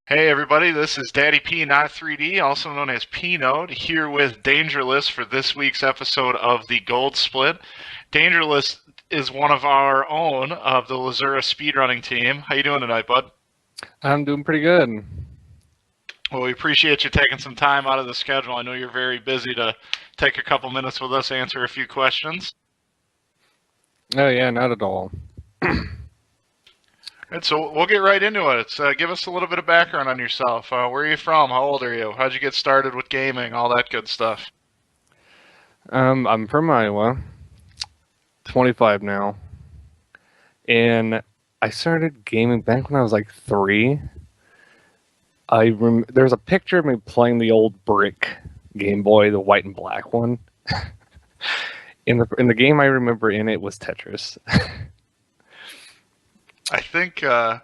Hey everybody, this is Daddy P, not 3D, also known as P Node, here with Dangerless for this week's episode of the Gold Split. Dangerless is one of our own of the Lzuruha speedrunning team. How you doing tonight, bud? I'm doing pretty good. Well, we appreciate you taking some time out of the schedule. I know you're very busy to take a couple minutes with us, answer a few questions. Oh yeah, not at all. And so we'll get right into it. Give us a little bit of background on yourself. Where are you from? How old are you? How'd you get started with gaming? All that good stuff. I'm from Iowa, 25 now, and I started gaming back when I was like 3. There's a picture of me playing the old brick Game Boy, the white and black one. In the game I remember in it was Tetris. I think I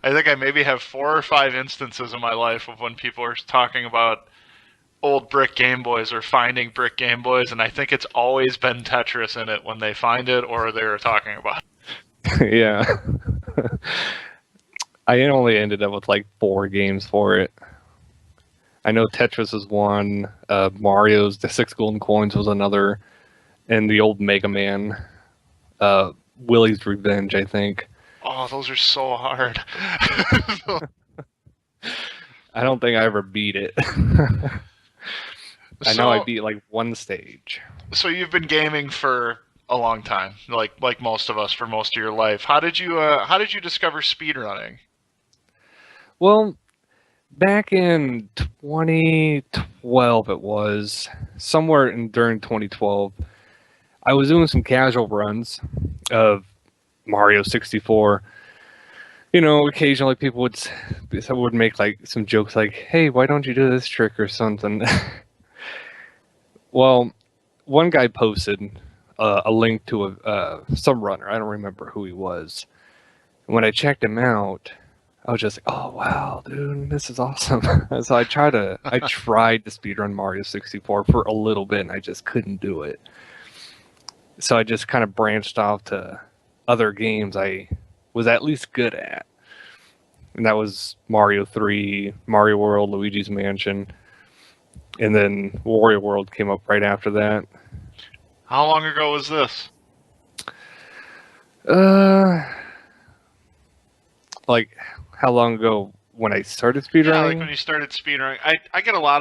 think I maybe have 4 or 5 instances in my life of when people are talking about old brick Game Boys or finding brick Game Boys, and I think it's always been Tetris in it when they find it or they're talking about it. Yeah. I only ended up with like 4 games for it. I know Tetris is one, Mario's The Six Golden Coins was another, and the old Mega Man, Willy's Revenge, I think. Oh, those are so hard. I don't think I ever beat it. I know I beat like one stage. So you've been gaming for a long time, like most of us for most of your life. How did you discover speedrunning? Well, back in 2012, it was somewhere during 2012. I was doing some casual runs of Mario 64. You know, occasionally people would make like some jokes like, "Hey, why don't you do this trick or something?" Well, one guy posted a link to some runner. I don't remember who he was. When I checked him out, I was just like, "Oh wow, dude, this is awesome!" So I tried to speedrun Mario 64 for a little bit, and I just couldn't do it. So I just kind of branched off to other games I was at least good at, and that was Mario 3, Mario World, Luigi's Mansion, and then Wario World came up right after that. How long ago was this? Like how long ago when I started speedrunning? Yeah, like when you started speedrunning. I get a lot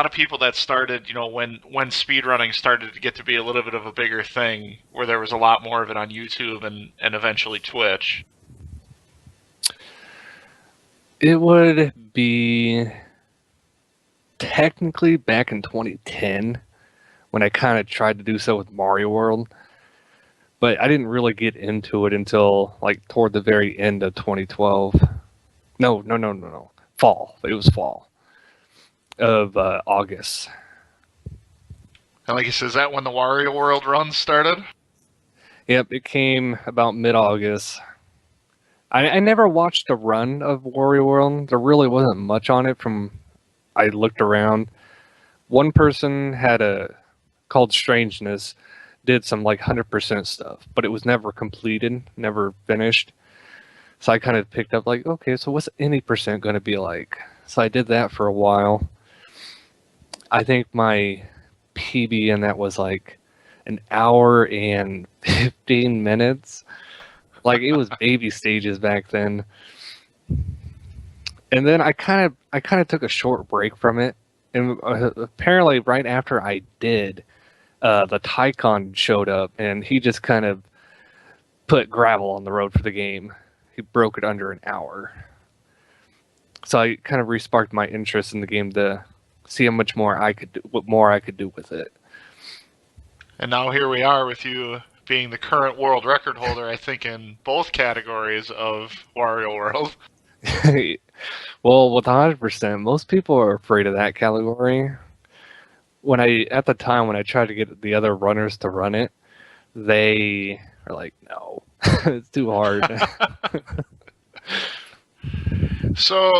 of people that started, when speedrunning started to get to be a little bit of a bigger thing, where there was a lot more of it on YouTube and eventually Twitch. It would be technically back in 2010 when I kind of tried to do so with Mario World, but I didn't really get into it until like toward the very end of 2012. No. Fall. It was fall of August. And like you said, is that when the Wario World run started? Yep, it came about mid-August. I never watched a run of Wario World. There really wasn't much on it from I looked around. One person had called Strangeness, did some like 100% stuff, but it was never completed, never finished. So I kind of picked up like, okay, so what's any percent going to be like? So I did that for a while. I think my PB in that was like an hour and 15 minutes. Like it was baby stages back then. And then I kind of took a short break from it, and apparently right after I did, the Tycon showed up, and he just kind of put gravel on the road for the game. He broke it under an hour. So I kind of resparked my interest in the game to see how much more what more I could do with it. And now here we are with you being the current world record holder, I think, in both categories of Wario World. Well, with 100%, most people are afraid of that category. At the time when I tried to get the other runners to run it, they are like, no, it's too hard. So,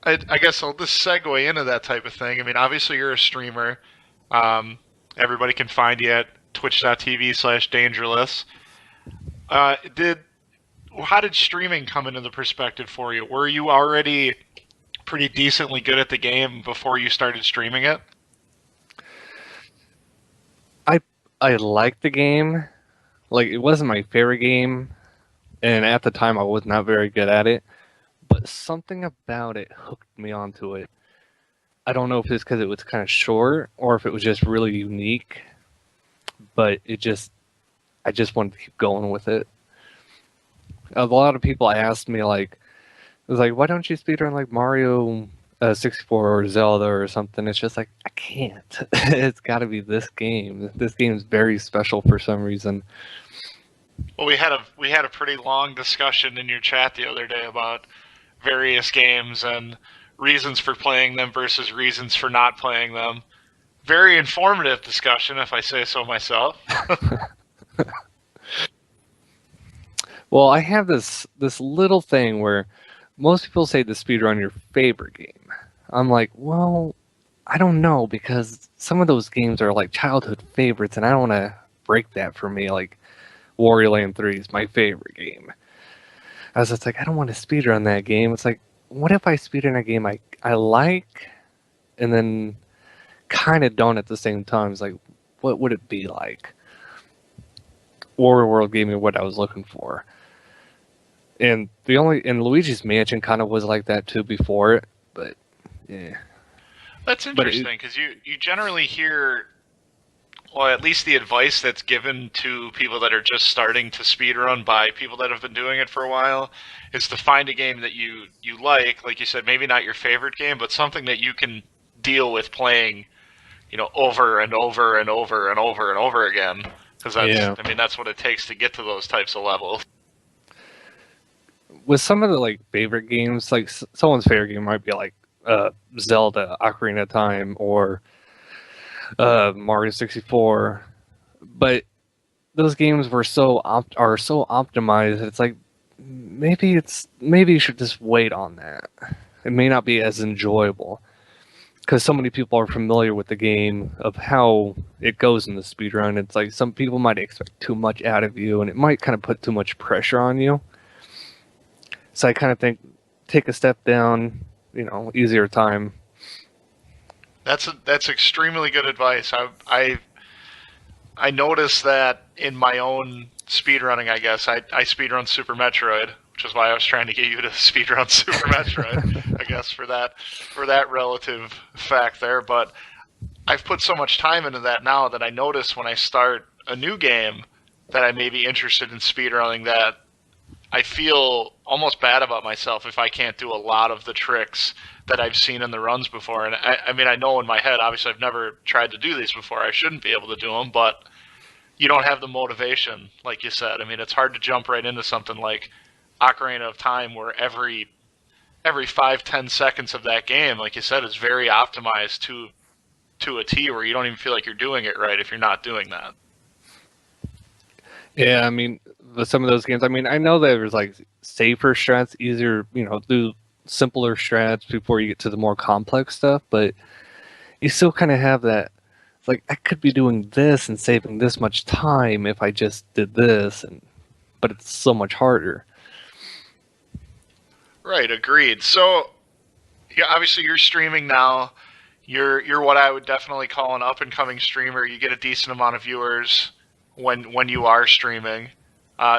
I guess I'll just segue into that type of thing. I mean, obviously you're a streamer. Everybody can find you at twitch.tv/dangerless. Did how did streaming come into the perspective for you? Were you already pretty decently good at the game before you started streaming it? I I liked the game. Like it wasn't my favorite game, and at the time I was not very good at it. But something about it hooked me onto it. I don't know if it's because it was kind of short or if it was just really unique, but I just wanted to keep going with it. A lot of people asked me like, it was like, why don't you speedrun like Mario 64 or Zelda or something? It's just like I can't. It's got to be this game. This game is very special for some reason. Well, we had a pretty long discussion in your chat the other day about various games and reasons for playing them versus reasons for not playing them. Very informative discussion, if I say so myself. Well, I have this little thing where most people say to speedrun your favorite game. I'm like, well, I don't know because some of those games are like childhood favorites, and I don't want to break that for me. Like Wario Land 3 is my favorite game. I was just like, I don't want to speedrun that game. It's like, what if I speedrun a game I like, and then kind of don't at the same time? It's like, what would it be like? Wario World gave me what I was looking for. And Luigi's Mansion kind of was like that too before it, but yeah. That's interesting because you generally hear, well, at least the advice that's given to people that are just starting to speedrun by people that have been doing it for a while is to find a game that you like you said, maybe not your favorite game, but something that you can deal with playing, over and over and over and over and over again. Because I mean, that's what it takes to get to those types of levels. With some of the like favorite games, like someone's favorite game might be like Zelda, Ocarina of Time, or Mario 64, but those games are so optimized. It's like maybe you should just wait on that. It may not be as enjoyable because so many people are familiar with the game of how it goes in the speedrun. It's like some people might expect too much out of you, and it might kind of put too much pressure on you. So I kind of think take a step down, easier time. That's extremely good advice. I noticed that in my own speedrunning. I guess I speedrun Super Metroid, which is why I was trying to get you to speedrun Super Metroid. I guess for that relative fact there, but I've put so much time into that now that I notice when I start a new game that I may be interested in speedrunning that I feel almost bad about myself if I can't do a lot of the tricks that I've seen in the runs before. And I mean, I know in my head, obviously I've never tried to do these before. I shouldn't be able to do them, but you don't have the motivation, like you said. I mean, it's hard to jump right into something like Ocarina of Time where every 5-10 seconds of that game, like you said, is very optimized to a T where you don't even feel like you're doing it right if you're not doing that. Yeah, I mean, some of those games. I mean, I know there's like safer strats, easier, do simpler strats before you get to the more complex stuff, but you still kind of have that. It's like I could be doing this and saving this much time if I just did this, but it's so much harder. Right, agreed. So, yeah, obviously you're streaming now. You're what I would definitely call an up and coming streamer. You get a decent amount of viewers when you are streaming.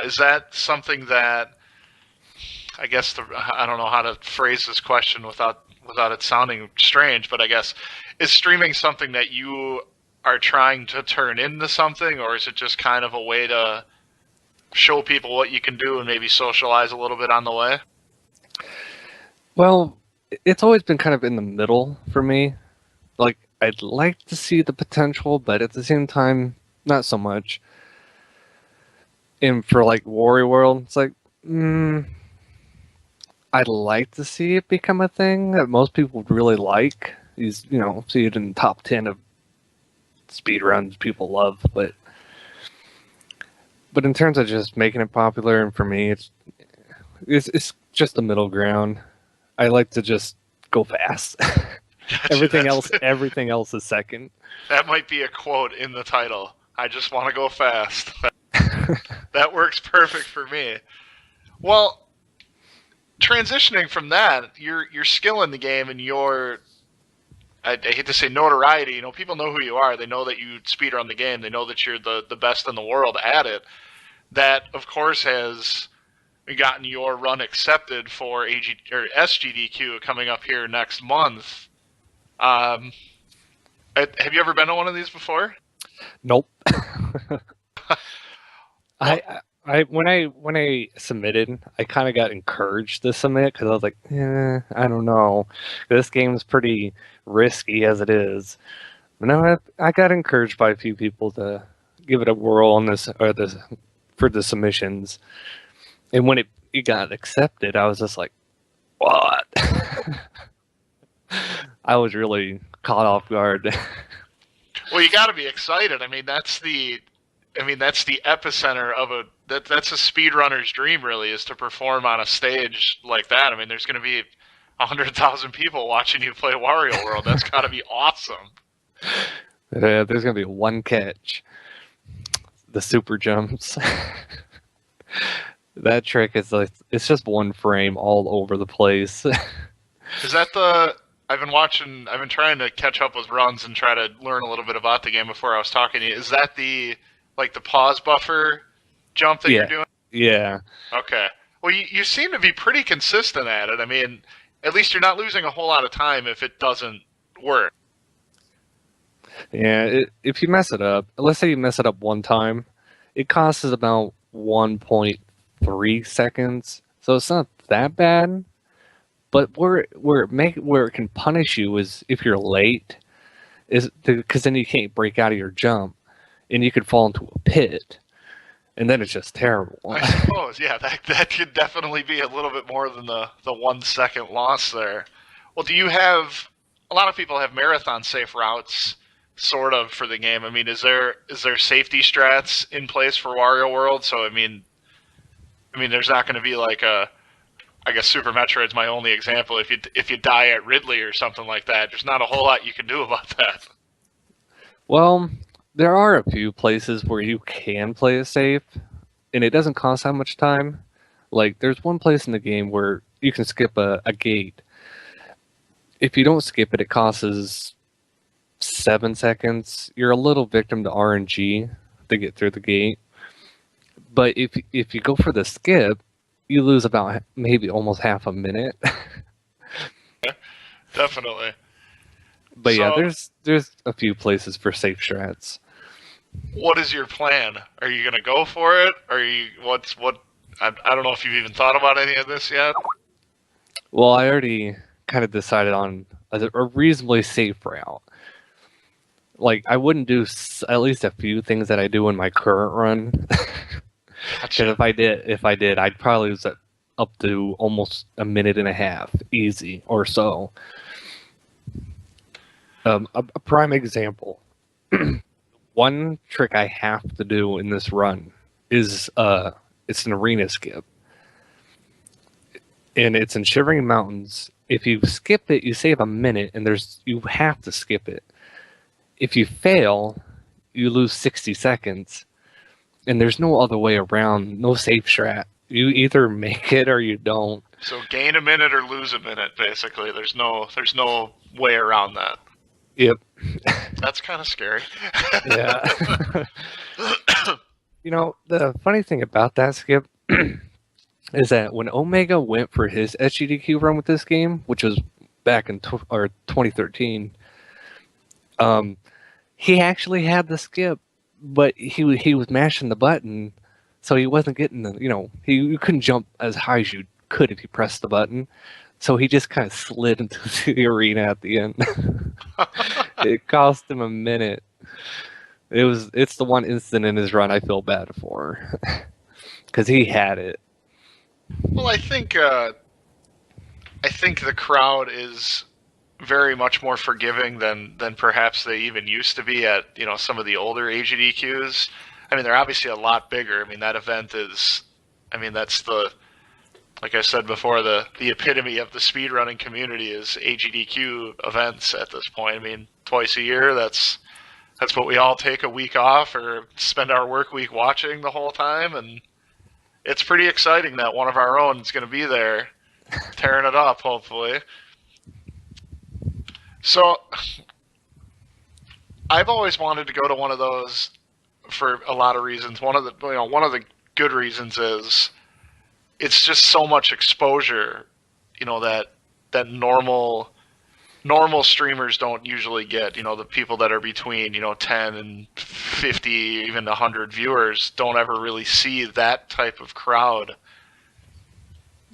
Is that something that I guess I don't know how to phrase this question without it sounding strange, but I guess is streaming something that you are trying to turn into something, or is it just kind of a way to show people what you can do and maybe socialize a little bit on the way? Well, it's always been kind of in the middle for me. Like I'd like to see the potential, but at the same time, not so much. And for like Wario World, it's like, I'd like to see it become a thing that most people would really like. Is see it in the top 10 of speedruns people love, but in terms of just making it popular, and for me, it's just the middle ground. I like to just go fast. Gotcha, everything else is second. That might be a quote in the title. I just want to go fast. That works perfect for me. Well, transitioning from that, your skill in the game and your I hate to say notoriety. You know, people know who you are. They know that you speedrun the game. They know that you're the best in the world at it. That, of course, has gotten your run accepted for or SGDQ coming up here next month. Um, have you ever been to one of these before? Nope. Well, When I submitted, I kind of got encouraged to submit because I was like, I don't know, this game's pretty risky as it is. But no, I got encouraged by a few people to give it a whirl on this or this for the submissions, and when it got accepted, I was just like, what? I was really caught off guard. well, you got to be excited. That's the epicenter of that's a speedrunner's dream. Really, is to perform on a stage like that. I mean, there's going to be 100,000 people watching you play Wario World. That's got to be awesome. There's gonna be one catch: the super jumps. That trick is like it's just one frame all over the place. Is that the? I've been watching. I've been trying to catch up with runs and try to learn a little bit about the game before I was talking to you. Is that the like the pause buffer jump that you're Yeah, doing? yeah, Okay. Well, you seem to be pretty consistent at it. I mean, at least you're not losing a whole lot of time if it doesn't work. yeah. If you mess it up, let's say you mess it up one time, it costs us about 1.3 seconds. So it's not that bad. But where it can punish you is if you're late, is because then you can't break out of your jump, and you could fall into a pit, and then it's just terrible. I suppose, yeah, that could definitely be a little bit more than the 1 second loss there. Well, do you have a lot of people have marathon safe routes sort of for the game? I mean, is there safety strats in place for Wario World? So I mean, there's not going to be like a I guess Super Metroid's my only example. If you die at Ridley or something like that, there's not a whole lot you can do about that. Well, there are a few places where you can play it safe, and it doesn't cost that much time. Like there's one place in the game where you can skip a gate. If you don't skip it, it costs 7 seconds. You're a little victim to RNG to get through the gate. But if you go for the skip, you lose about maybe almost half a minute. Definitely. But yeah, So, there's a few places for safe strats. what is your plan? Are you going to go for it? Are you what's what? I don't know if you've even thought about any of this yet. Well, I already kind of decided on a reasonably safe route. Like I wouldn't do at least a few things that I do in my current run. Because Gotcha. if I did, I'd probably lose it up to almost a minute and a half, easy or so. A prime example. One trick I have to do in this run is it's an arena skip, and it's in Shivering Mountains. If you skip it, you save a minute, and you have to skip it. If you fail, you lose 60 seconds, and there's no other way around. No safe strat. You either make it or you don't. So gain a minute or lose a minute, basically. There's no way around that. Yep. That's kind of scary. Yeah. The funny thing about that skip is that when Omega went for his SGDQ run with this game, which was back in 2013, he actually had the skip, but he was mashing the button, so he wasn't getting you couldn't jump as high as you could if you pressed the button. So he just kind of slid into the arena at the end. It cost him a minute. It's the one instant in his run I feel bad for, because he had it. Well, I think the crowd is very much more forgiving than perhaps they even used to be at some of the older AGDQs. I mean, they're obviously a lot bigger. I mean, that event is, I mean, that's the like I said before, the epitome of the speedrunning community is AGDQ events at this point. I mean, twice a year. That's what we all take a week off or spend our work week watching the whole time, and it's pretty exciting that one of our own is going to be there, tearing it up. Hopefully. So I've always wanted to go to one of those for a lot of reasons. One of the good reasons is it's just so much exposure, that normal streamers don't usually get. The people that are between 10 and 50, even 100 viewers don't ever really see that type of crowd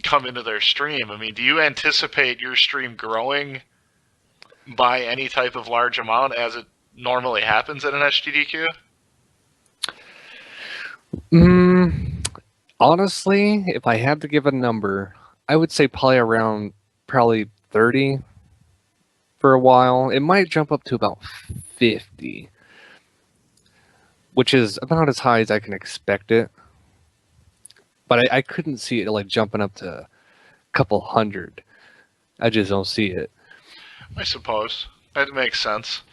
come into their stream. I mean, do you anticipate your stream growing by any type of large amount as it normally happens at an SGDQ? Honestly, if I had to give a number, I would say probably 30 for a while. It might jump up to about 50, which is about as high as I can expect it. But I couldn't see it like jumping up to a couple hundred. I just don't see it. I suppose that makes sense.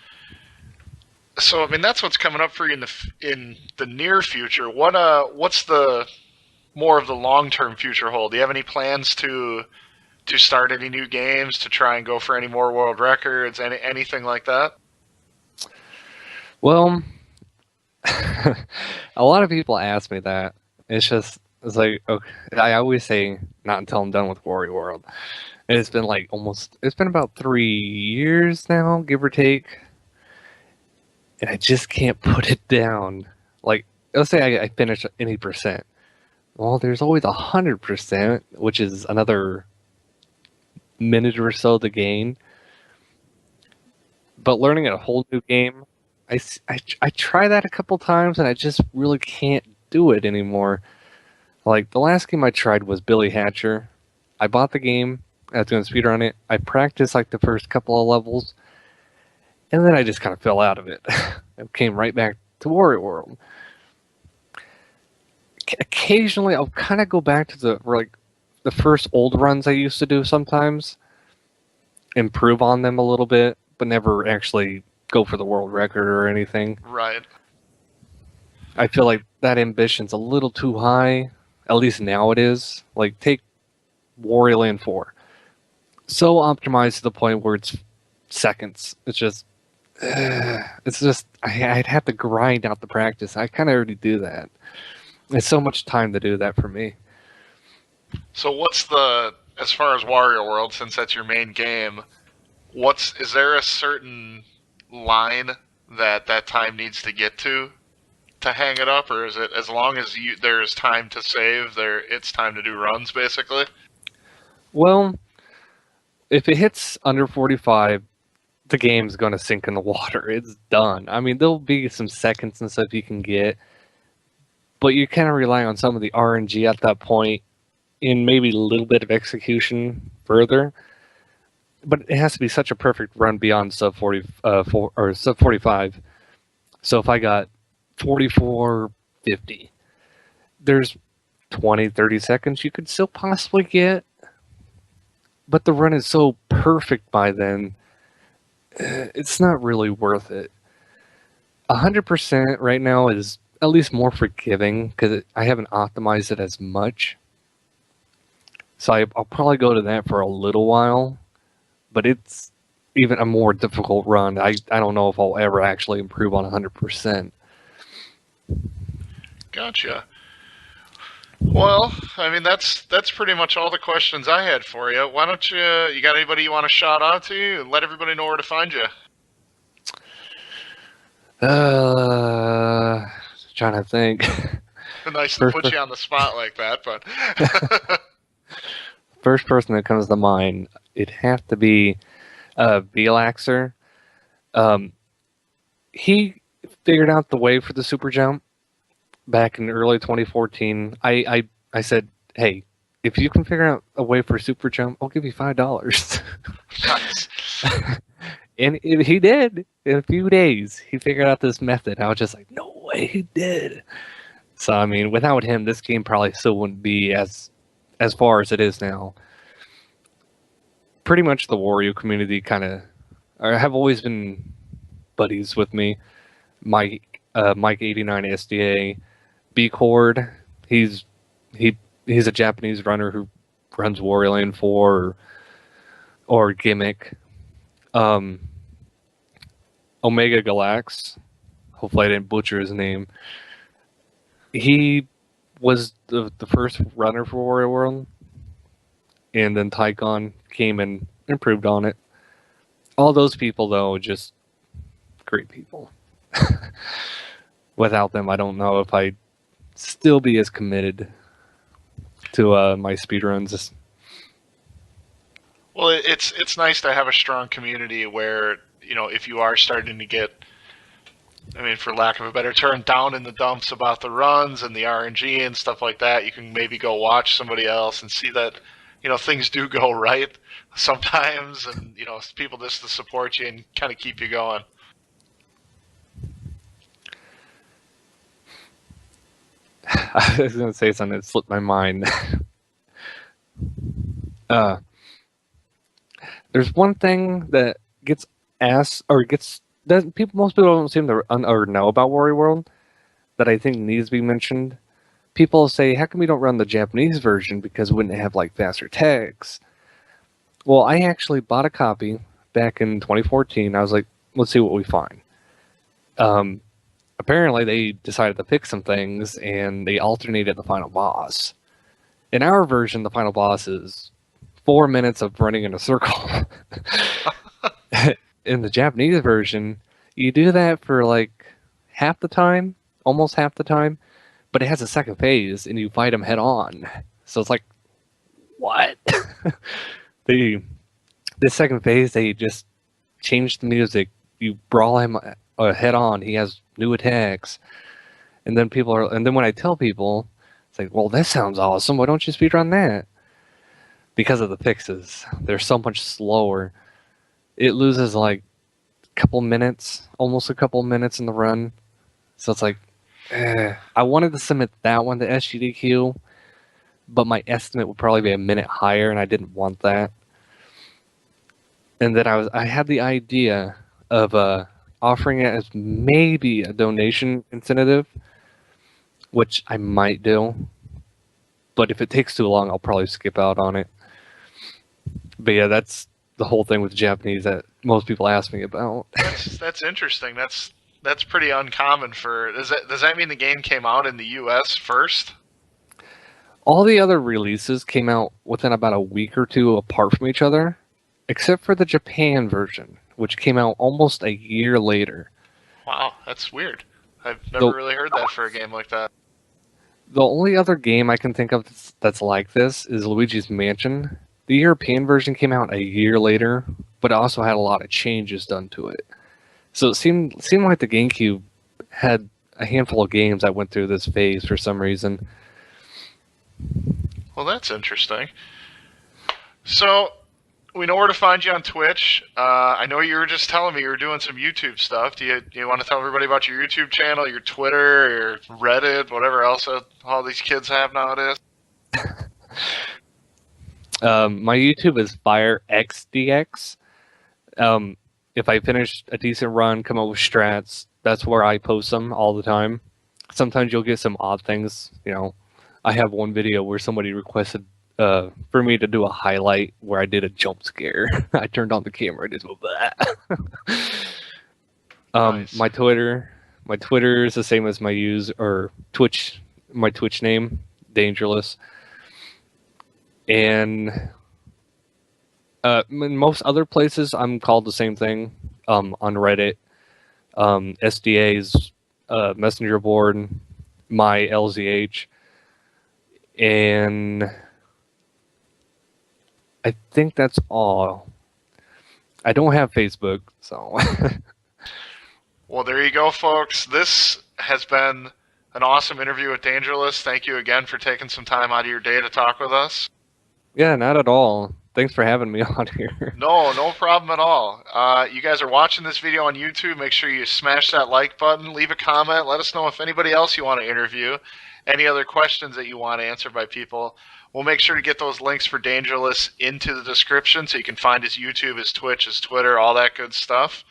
So I mean, that's what's coming up for you in the near future. What's the more of the long term future hold? Do you have any plans to start any new games, to try and go for any more world records, anything like that? Well, a lot of people ask me that. It's like, okay, I always say not until I'm done with Warrior World. And it's been it's been about 3 years now, give or take. And I just can't put it down. Like, let's say I finish any percent. Well, there's always 100%, which is another minute or so to gain. But learning a whole new game, I try that a couple times and I just really can't do it anymore. Like, the last game I tried was Billy Hatcher. I bought the game, I was going to speedrun it. I practiced like the first couple of levels, and then I just kind of fell out of it. I came right back to Warrior World. Occasionally, I'll kind of go back to the first old runs I used to do sometimes, improve on them a little bit, but never actually go for the world record or anything. Right. I feel like that ambition's a little too high. At least now it is. Like, take Warrior Land 4. So optimized to the point where it's seconds. It's just I'd have to grind out the practice. I kind of already do that. It's so much time to do that for me. So as far as Warrior World, since that's your main game, is there a certain line that time needs to get to hang it up, or is it as long as there's time to save, it's time to do runs, basically? Well, if it hits under 45, the game's going to sink in the water. It's done. I mean, there'll be some seconds and stuff you can get, but you kind of rely on some of the RNG at that point, and maybe a little bit of execution further. But it has to be such a perfect run beyond sub 40 or sub 45. So if I got 44.50, there's 20-30 seconds you could still possibly get, but the run is so perfect by then, it's not really worth it. 100% right now is at least more forgiving because I haven't optimized it as much. So I'll probably go to that for a little while, but it's even a more difficult run. I don't know if I'll ever actually improve on 100%. Gotcha. Well, I mean, that's pretty much all the questions I had for you. Why don't you got anybody you want to shout out to, and let everybody know where to find you? Trying to think. Nice to put you on the spot like that, but first person that comes to mind, it'd have to be Velaxer. He figured out the way for the super jump back in early 2014. I said, hey, if you can figure out a way for super jump, I'll give you $5. nice. And he did. In a few days, he figured out this method. I was just like, no way he did. So, I mean, without him, this game probably still wouldn't be as far as it is now. Pretty much the Wario community have always been buddies with me. Mike 89 SDA, B Cord, he's He's a Japanese runner who runs Warrior Lane 4 or Gimmick. Omega Galax. Hopefully I didn't butcher his name. He was the first runner for Warrior World, and then Tycon came and improved on it. All those people, though, just great people. Without them, I don't know if I'd still be as committed to my speedruns. Well, it's nice to have a strong community where, you know, if you are starting to get, I mean, for lack of a better term, down in the dumps about the runs and the RNG and stuff like that, you can maybe go watch somebody else and see that, you know, things do go right sometimes, and, you know, people just to support you and kind of keep you going. I was going to say something that slipped my mind. There's one thing that gets asked or gets that most people don't seem to or know about Warrior World that I think needs to be mentioned. People say, "How come we don't run the Japanese version because we wouldn't have like faster text?" Well, I actually bought a copy back in 2014. I was like, "Let's see what we find." Apparently, they decided to fix some things and they alternated the final boss. In our version, the final boss is 4 minutes of running in a circle. In the Japanese version, you do that for like half the time, almost half the time, but it has a second phase and you fight him head on. So it's like, what? the second phase, they just changed the music. You brawl him head on. He has new attacks, and then when I tell people, it's like, well, that sounds awesome. Why don't you speedrun that? Because of the fixes, they're so much slower. It loses like a couple minutes, almost a couple minutes in the run. So it's like, I wanted to submit that one to SGDQ, but my estimate would probably be a minute higher, and I didn't want that. And then I had the idea of offering it as maybe a donation incentive, which I might do. But if it takes too long, I'll probably skip out on it. But yeah, that's the whole thing with Japanese that most people ask me about. That's interesting. That's pretty uncommon for. Does that mean the game came out in the U.S. first? All the other releases came out within about a week or two apart from each other, except for the Japan version, which came out almost a year later. Wow, that's weird. I've never really heard that for a game like that. The only other game I can think of that's like this is Luigi's Mansion. The European version came out a year later, but it also had a lot of changes done to it. So it seemed like the GameCube had a handful of games that went through this phase for some reason. Well, that's interesting. So, we know where to find you on Twitch. I know you were just telling me you were doing some YouTube stuff. Do you want to tell everybody about your YouTube channel, your Twitter, your Reddit, whatever else all these kids have nowadays? My YouTube is FireXDX. If I finish a decent run, come up with strats, that's where I post them all the time. Sometimes you'll get some odd things. You know, I have one video where somebody requested for me to do a highlight where I did a jump scare. I turned on the camera and just went that. Nice. My Twitter is the same as my Twitch. My Twitch name, Dangerless. And in most other places, I'm called the same thing. On Reddit, SDA's messenger board, my LZH, and I think that's all. I don't have Facebook, so. Well, there you go, folks. This has been an awesome interview with Dangerless. Thank you again for taking some time out of your day to talk with us. Yeah, not at all. Thanks for having me on here. No problem at all. You guys are watching this video on YouTube. Make sure you smash that like button, leave a comment, let us know if anybody else you want to interview, any other questions that you want answered by people. We'll make sure to get those links for Dangerless into the description so you can find his YouTube, his Twitch, his Twitter, all that good stuff.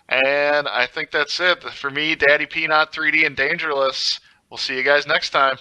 And I think that's it. For me, Daddy Peanut 3D and Dangerless. We'll see you guys next time.